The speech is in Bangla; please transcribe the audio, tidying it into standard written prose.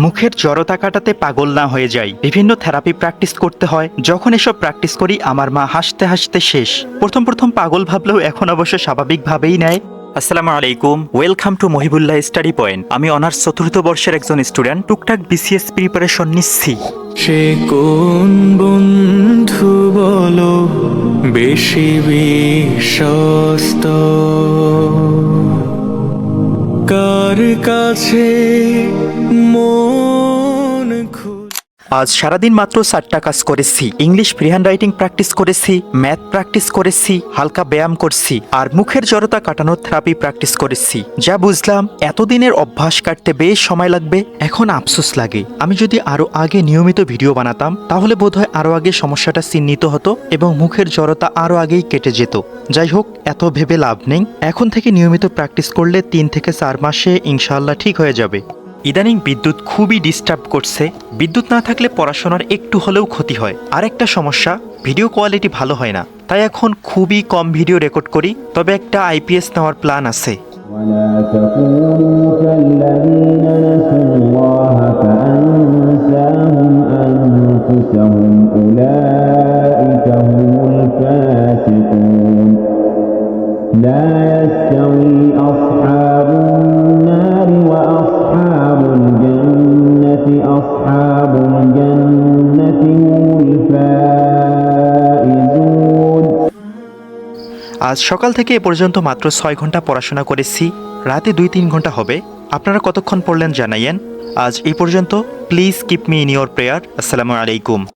মুখের জড়তা কাটাতে পাগল না হয়ে যাই, বিভিন্ন থেরাপি প্র্যাকটিস করতে হয়। যখন এসব প্র্যাকটিস করি আমার মা হাসতে হাসতে শেষ। প্রথম প্রথম পাগল ভাবলেও এখন অবশ্য স্বাভাবিকভাবেই নেয়। আসসালামু আলাইকুম, welcome to Mohibullah study point. আমি অনার্স চতুর্থ বর্ষের একজন স্টুডেন্ট, টুকটাক বিসিএস প্রিপারেশন নিচ্ছি। সে কোন বন্ধু বলো বেশি বিশ্বস্ত, কার কাছে মন আজ সারাদিন মাত্র 4টা কাজ করেছি। English free hand writing practice করেছি, ম্যাথ প্র্যাকটিস করেছি, হালকা ব্যায়াম করছি, আর মুখের জড়তা কাটানোর থেরাপি প্র্যাকটিস করেছি। যা বুঝলাম এতদিনের অভ্যাস কাটতে বেশ সময় লাগবে। এখন আফসোস লাগে, আমি যদি আরো আগে নিয়মিত ভিডিও বানাতাম তাহলে বোধহয় আরো আগে সমস্যাটা চিহ্নিত হতো এবং মুখের জড়তা আরো আগেই কেটে যেত। যাই হোক, এত ভেবে লাভ নেই। এখন থেকে নিয়মিত প্র্যাকটিস করলে 3 থেকে 4 মাসে ইনশাআল্লাহ ঠিক হয়ে যাবে। ইদানিং বিদ্যুৎ খুবই ডিস্টার্ব করছে। বিদ্যুৎ না থাকলে পড়াশোনার একটু হলেও ক্ষতি হয়। আর একটা সমস্যা, ভিডিও কোয়ালিটি ভালো হয় না। তাই এখন খুবই কম ভিডিও রেকর্ড করি। তবে একটা আইপিএস নেওয়ার প্ল্যান আছে। ولا تكونوا كالذين نسوا الله فأنساهم أنفسهم أولئك هم الفاسقون لا يستوي أصحاب النار وأصحاب الجنة أصحاب الجنة هم الفائزون। আজ সকাল থেকে এ পর্যন্ত মাত্র 6 ঘন্টা পড়াশোনা করেছি। রাতে 2-3 ঘন্টা হবে। আপনারা কতক্ষণ পড়লেন জানাইয়েন। আজ এই পর্যন্ত। Please keep me in your prayer. আসসালামু আলাইকুম।